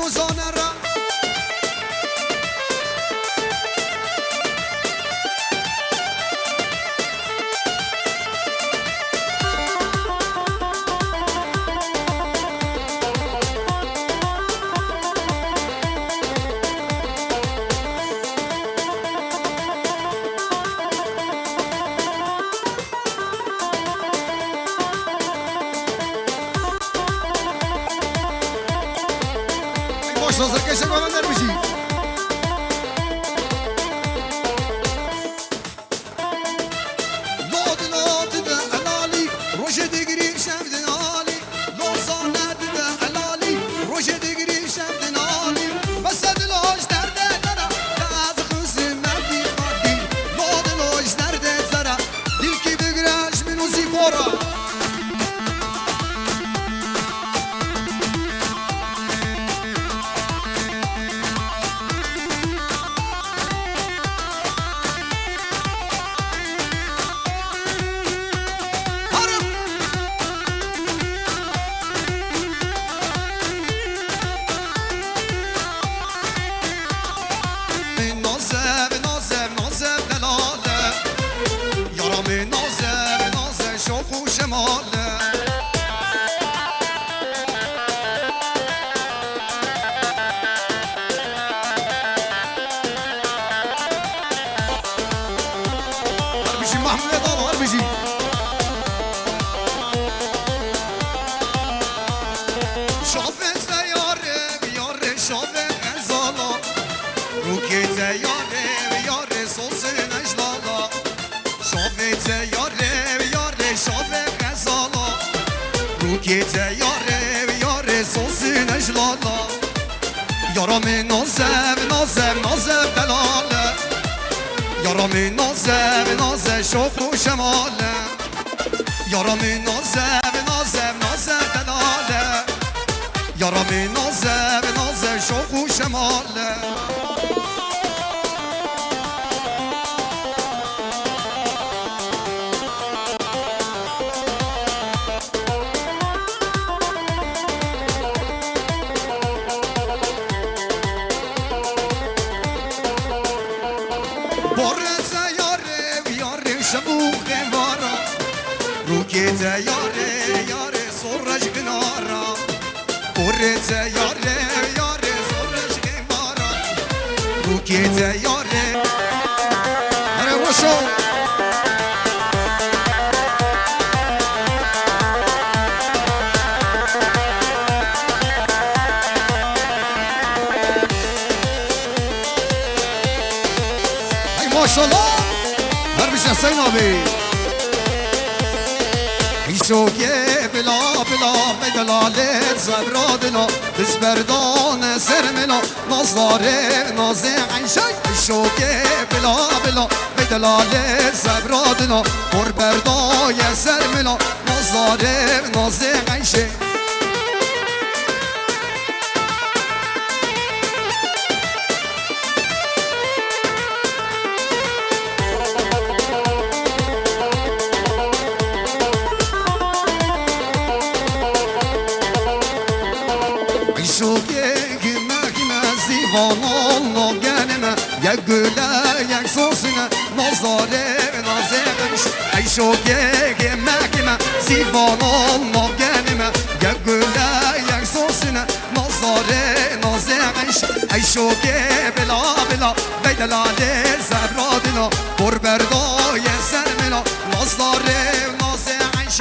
روزانه را سازر کشه کنم در بشی لاد لاد ده علالی روش دیگری شمدن عالی لازانه ده علالی روش دیگری شمدن عالی بس دلاش درده دارا از خسم مردی خاردی لاد لاش درده زرا دل کی بگرش منو زیبارا یارم نازم نازم نازم دلاله یارم نازم نازم شوق و شماله یارم نازم نازم نازم دلاله یارم نازم نازم شوق و شماله روكيتا ياري ياري صورج قنارا قريتا ياري ياري صورج قنارا روكيتا ياري هلا وشو هاي ما شاء الله هربش نسينا بي شوکه بلا بلا بدلالت زبرادنا دزبردان سرمنا نازداره نازه عیشک شوکه بلا بلا بدلالت زبرادنا قربردای سرمنا نازداره نازه عیشک دیوانان نگنمه یک گله یک سوسنه نازاره نازقش ای شوگه مکمه دیوانان نگنمه یک گله یک سوسنه نازاره نازقش ای شوگه بلا بلا بیدلاله زبرادنا بربردای سرمنا نازاره نازقش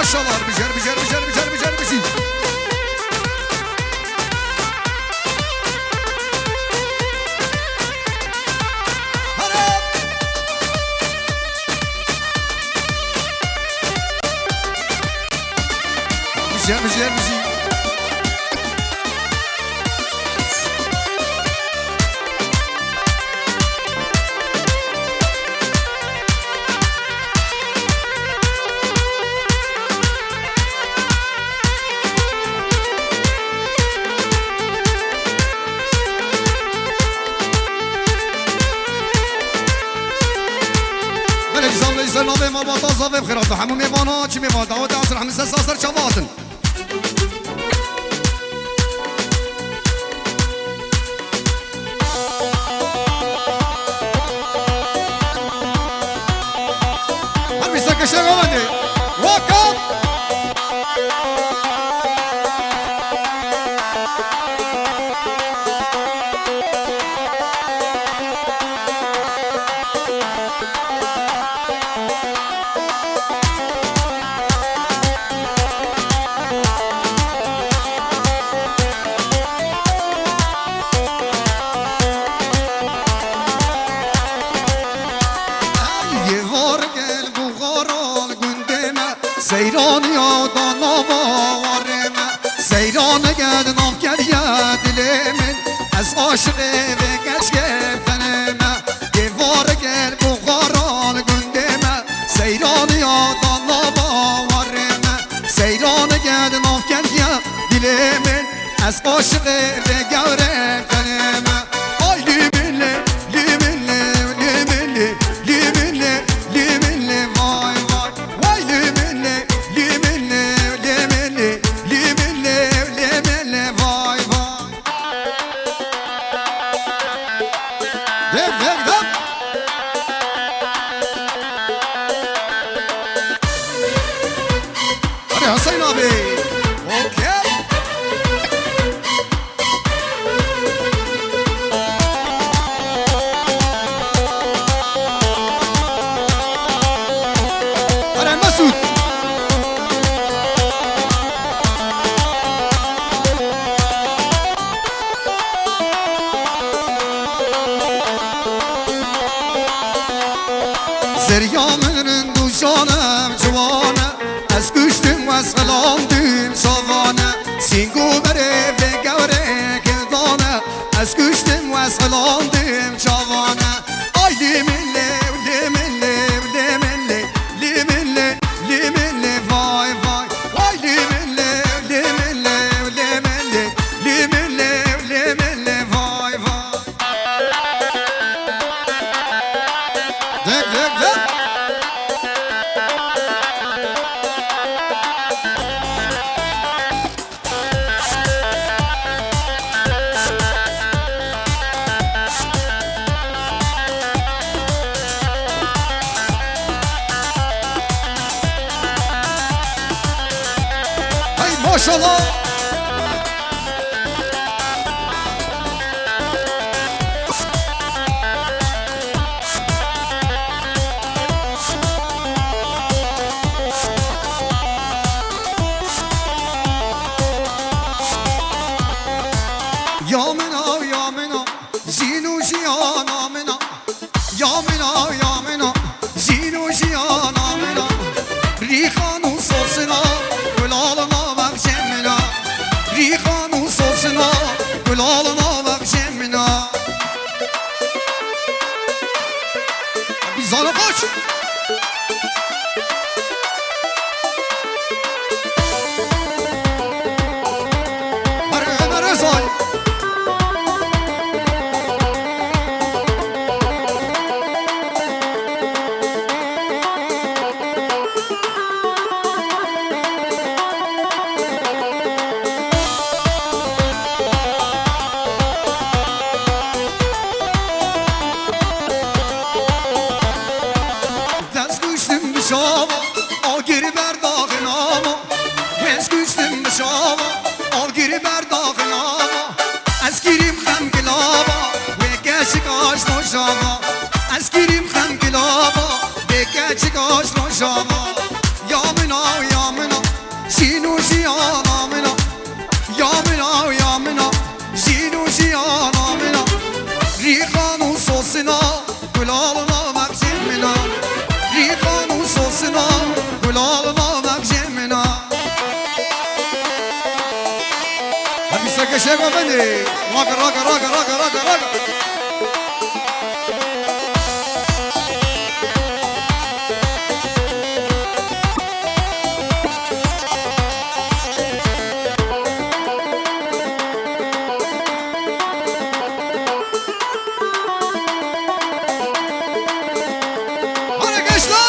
ماشاءالله بجر بجر بجر بجر بجر بجر بجر بجر بجر اجزام لجزر نابه ما باتا زاوه بخیرات همون میوانا چی میوان دعوت عصر همسه ساسر چواتن همی سکشه گوانده واکم سیران یادان آوارم سیران گرد نام کرد دل من از عاشق و گشت گفتنم دیوار گرد بغاران گندم سیران یادان آوارم سیران گرد نام کرد دل من از عاشق و گفتنم آی لیمله لیمله لیمله لیمله لیمله وای وای وای لیمله حسین آبی اوکی آره مسعود زریامن دوشانم جوانم از گوشتم و از خلاندم شوانه سینگو بره و گوره کردانه از گوشتم و از خلاندم شوانه آی لیمله لیمله لیمله لیمله لیمله وای وای وای لیمله لیمله لیمله لیمله لیمله وای وای دک دک دک ماشاءالله یا منا زینوشیانا منا یا منا زینوشیانا منا ریخانو سوسنا گلالنا بخشمنا ریخانو سوسنا گلالنا بخشمنا بیزانا خوش بره زای آگیری بر داغ ناما از گوشتم بشاوا آگیری بر داغ ناما از گیریم خم گلابا به کچک آشنا شاوا از گیریم خم گلابا به کچک آشنا شاوا یا منا سینوشی آنا منا یا منا سینوشی آنا منا ریخانو سوسنا گلالنا مقصد منا ریخانو سوسنا گلالنا مقصد منا همی سکشه گفنی راگا Arkadaşlar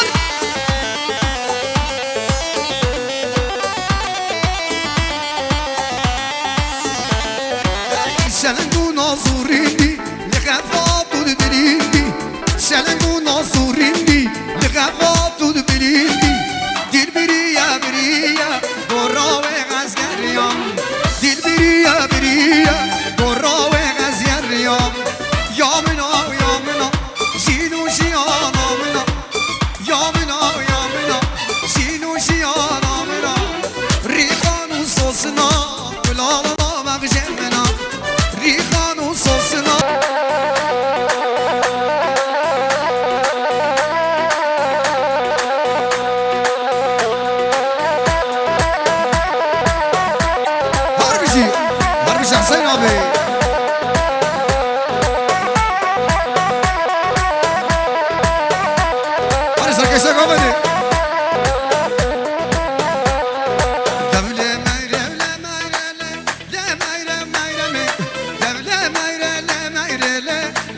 قشنگ آمدی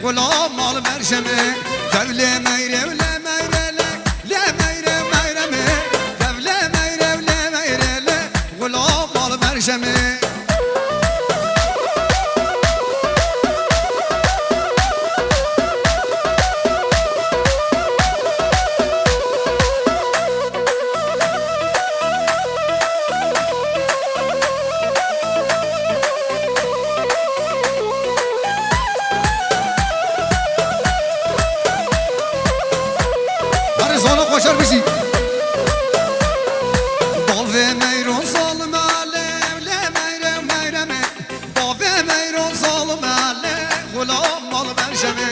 غلام مال مرشمه devle meyrevle meyrele le meyre meyreme devle meyrevle meyrele غلام مال مرشمه خوشر بشی باوه میرون ظالم علیه له میره میرمه باوه میرون ظالم علیه غلام مال برشمه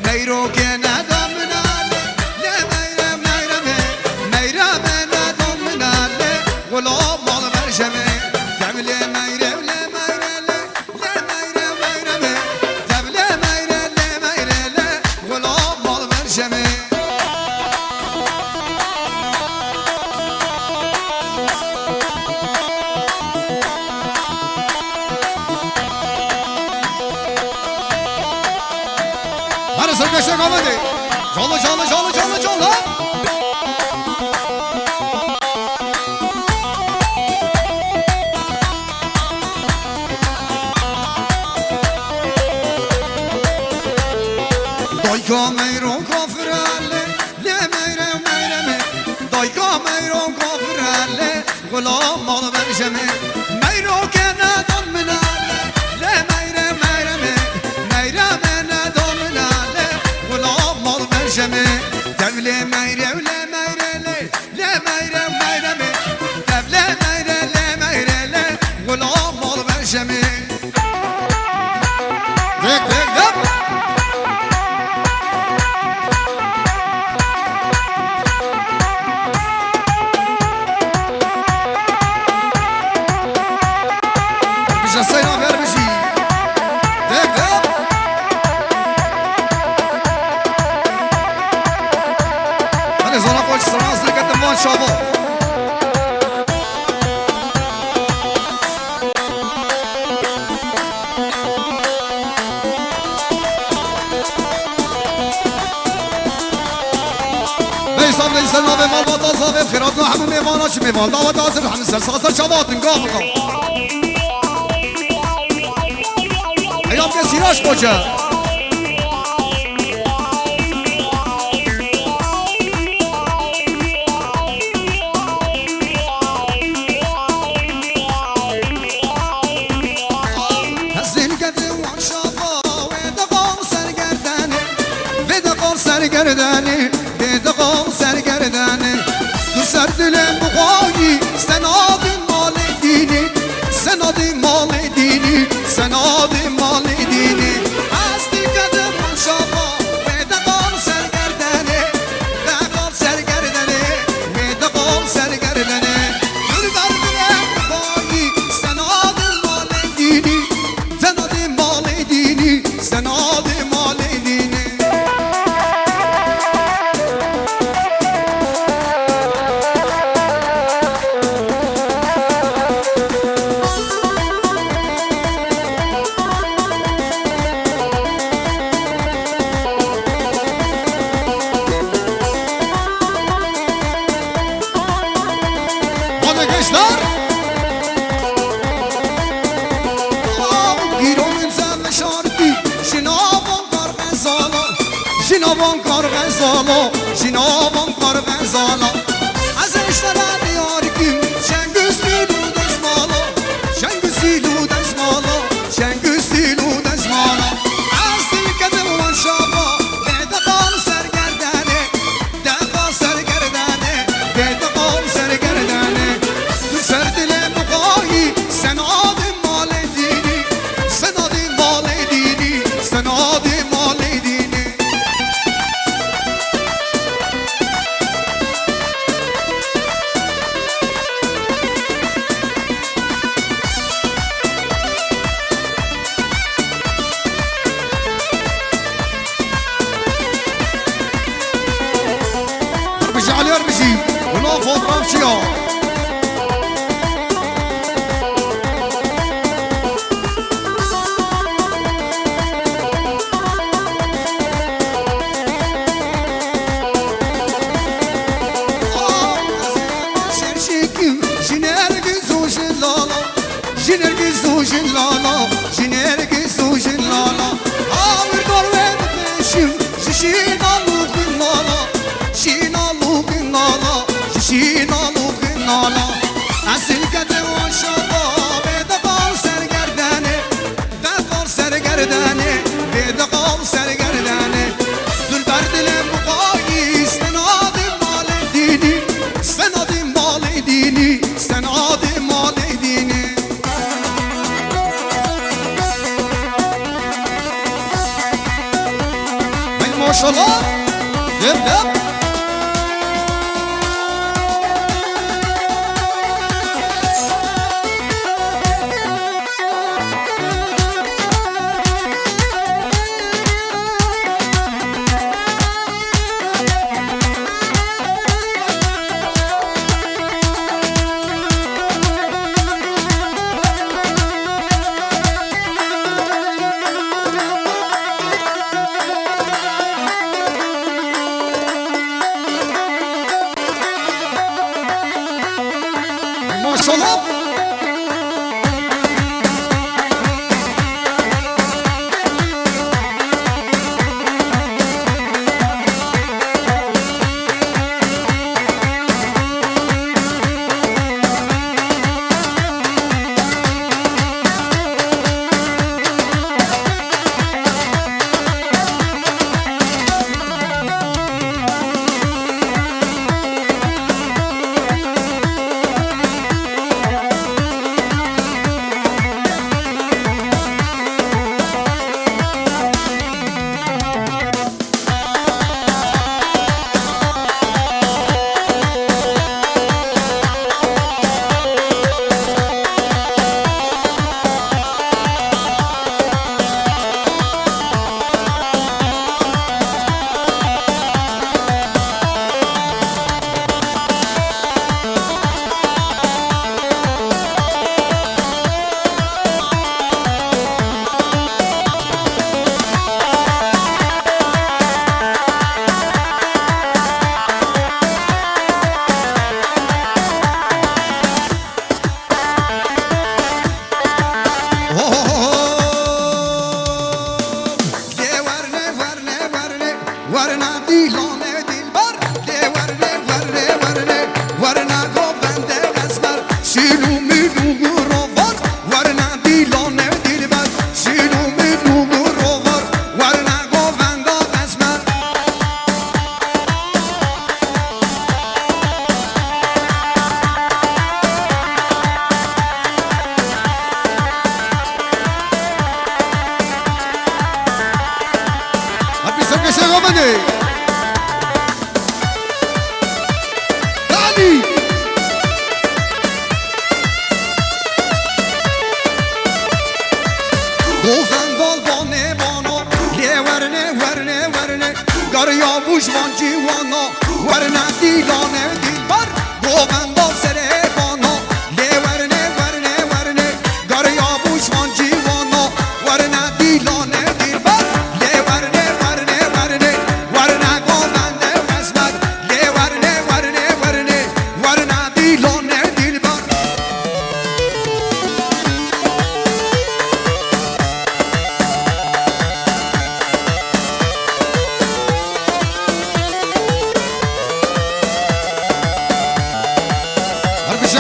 میرو که ندام من علیه له میره میرمه میرمه ندام من علیه غلام مال برشمه devle meyre le meyre le meyre meyreme devle meyre le meyre le غلام مال برشمه قشنگ آمده جالا جالا جالا جالا جالا دایکا میرون کافر علی له میره میرمه دایکا میرون کافر علی غلام مال برشمه میرو که ندان من علی له میره میرمه میرمه ندان من علی غلام مال برشمه devle meyrevle meyrele le meyre meyreme devle meyrele meyrele غلام مال برشمه دک دک دک سینا بیار بشی دک دک هنه زانا خوش سراز لکت وان شابا بیسام لیسن نابه مال با تازاوه خیرات نو همون میوانا چی میوان داوا تازه همین سرساسر شابات نگاه بکن ایام که سیراش کجا هزین کده وان شافا ویدقال سرگردنه ویدقال سرگردنه ویدقال سرگردنه تو سر دلم بخواهی سنادی مال دینی سنادی مال دینی سنادی مال دینی هستی کدم من شافا ویدقال سرگردنه ویدقال سرگردنه ویدقال سرگردنه دور بر دلم بخواهی سنادی مال دینی سنادی مال دینی سنادی مال دینی gençler Giromin zemme şarkı Şinavon kar benzala Şinavon kar benzala Şinavon kar benzala Az eşlere diyar ki Şengü stilu desmala Şengü stilu desmala Şengü stilu desmala Az dilkede ulan şaba Dede kal sergerdene Dede kal sergerdene Dede kal sergerdene سر دل مقایی سناد مال دینی سناد مال دینی سناد مال دینی بر بشی اونا فوتراف چیا ماشاءالله دب دب ماشاءالله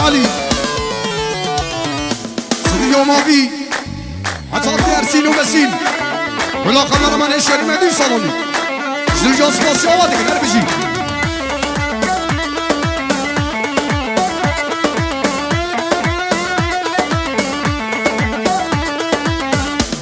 علي سوريو مافي عطاطي أرسين ومسين ولا خمر من إشار مدي صالوني زوجة سباسيا وادك نربجي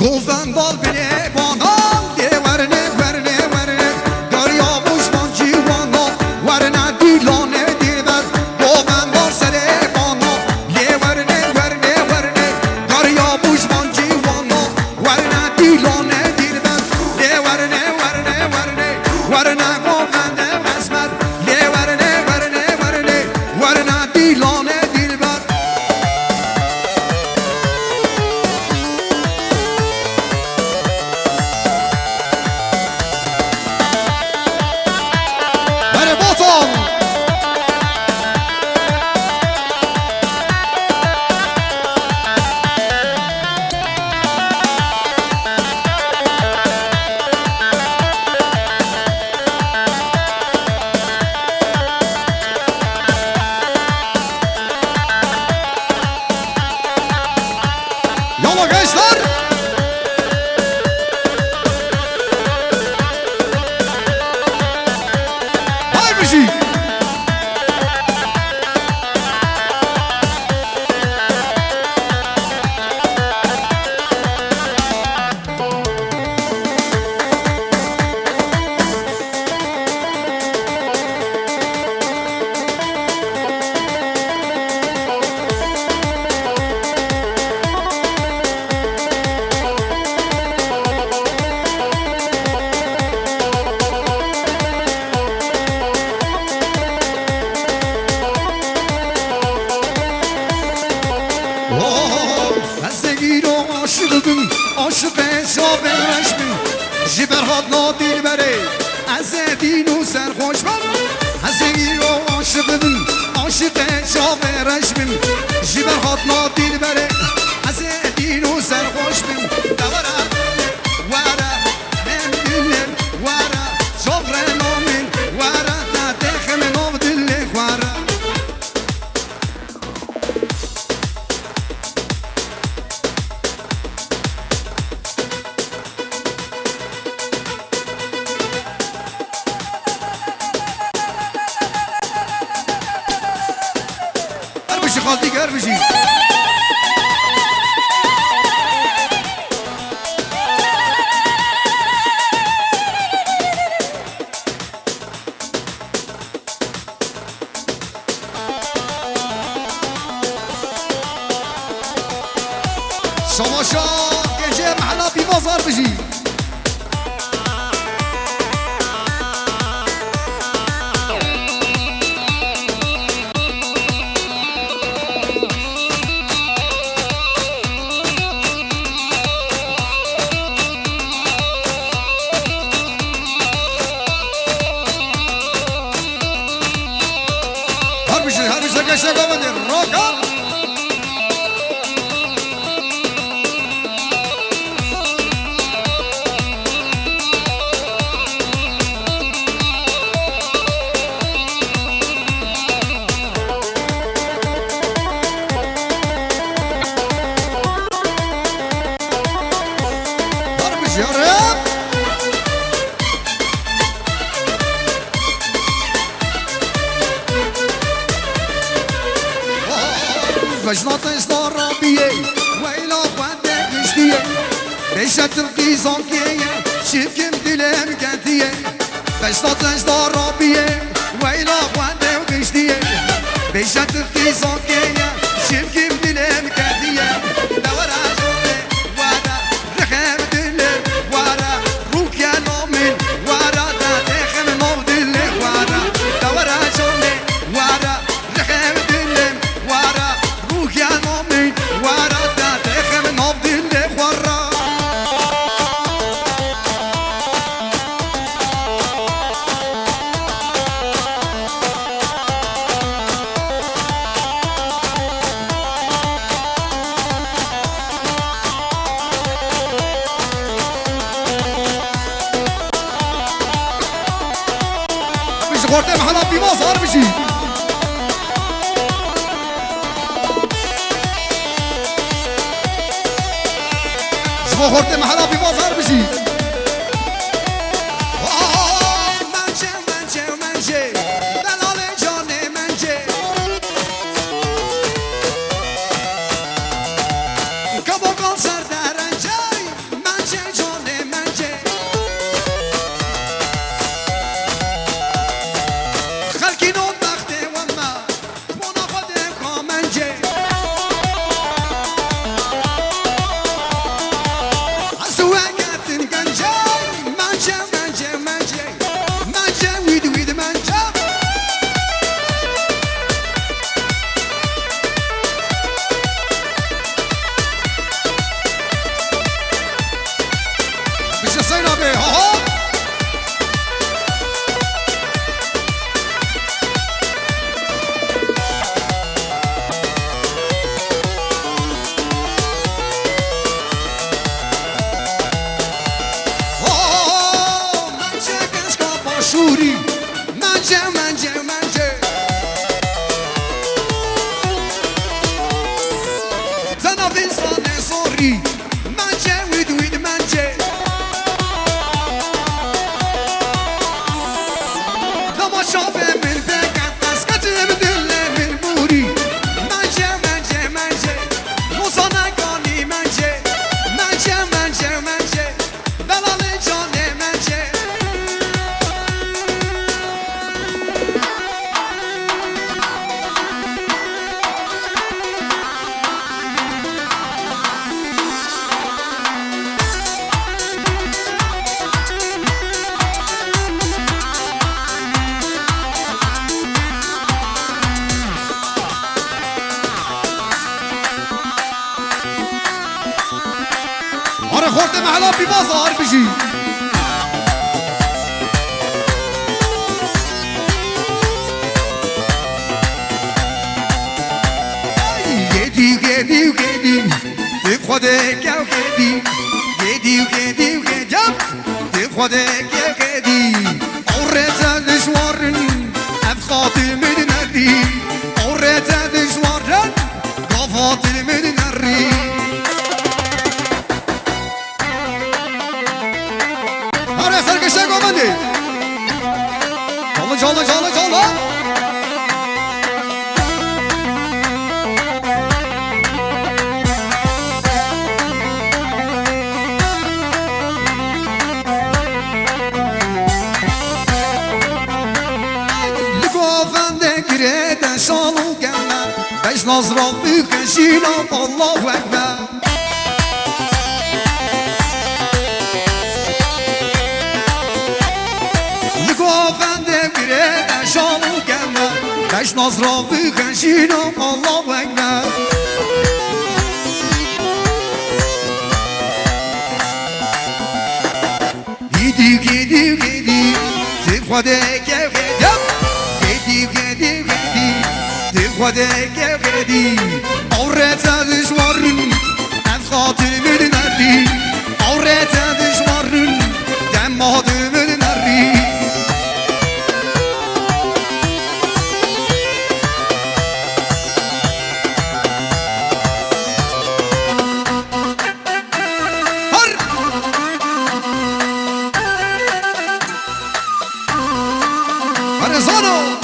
گفتن بال بله بانام ده ورنه ورنه ورنه دریا بوشمان جیوانا ورنه دیلانه دیبر گفتن بال سره بانا ده ورنه ورنه ورنه دریا بوشمان جیوانا ورنه دیلانه دیبر ده ورنه ورنه ورنه ورنه گفتن ده عاشق بن عاشق شاورش بن جبر خاطنا دل بره از دین و سرخوش بن دورا ورا هم دلم ورا شغر نامن ورا تاتخم نام دلك ورا بشی خالدی گر بشی شما شا گنجه محلا بی بازار بشی Arkadaşlar komedi roka. Arkadaşlar فجنات استرابية ويلا خدك اشتية بيشة القيزان كية شبكم دلم كاتية فجنات استرابية ويلا خدك اشتية بيشة القيزان كية شبكم دلم كاتية دورا جوبي ورا رخم دلم ورا روك يا نومن ورا تاتخم نوم دلك ورا دورا جوبي ورا رخم دلم ورا يا نومي ورا تاتخم نوم دلك ورا بيش غورتي محلا في بازار بشي شما خورده محلا بی بازار بشی منچه دلال جان منچه کباکان سر درنچه منچه جان منچه خلکی نون بخته و ما مونا خودم کامنچه شوری منجه زنا فینستان سوری منجه وید منجه دما شافه من بگم اسکتم دل من بوری منجه موسانگانی منجه دلال جان منجه خورده محلا بی بازار بشی خودت گدی گدی گدی گدم دی خودت گدی اورت دشوارن افخاطی مدنری اورت دشوارن قفاطی مدنری هر سرکشه گمندی جالا جالا جالا Gireden şalı gelme Beş nazral bükeşiyle Allahu Ekber Likofende gireden şalı gelme Beş nazral bükeşiyle Allahu Ekber Gidi gidi gidi Tıkvade gevgedem Gedi gedi gedi Tıkvade gevgedi Avrete düşvarın Efkatı mürneri Avrete düşvarın Demmadı mürneri Arizona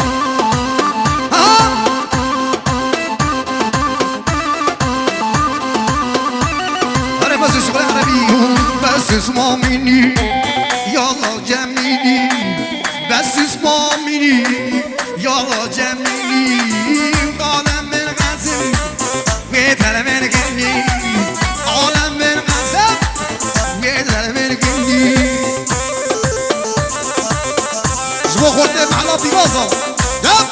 بس اسمامینی یالا جمینی بس اسمامینی یالا جمینی عالم من غزم ویتر من گنی عالم من غزم ویتر من گنی شما خورده محلا بیگازا دم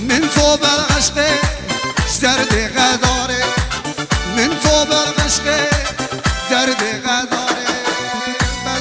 من صوب العشق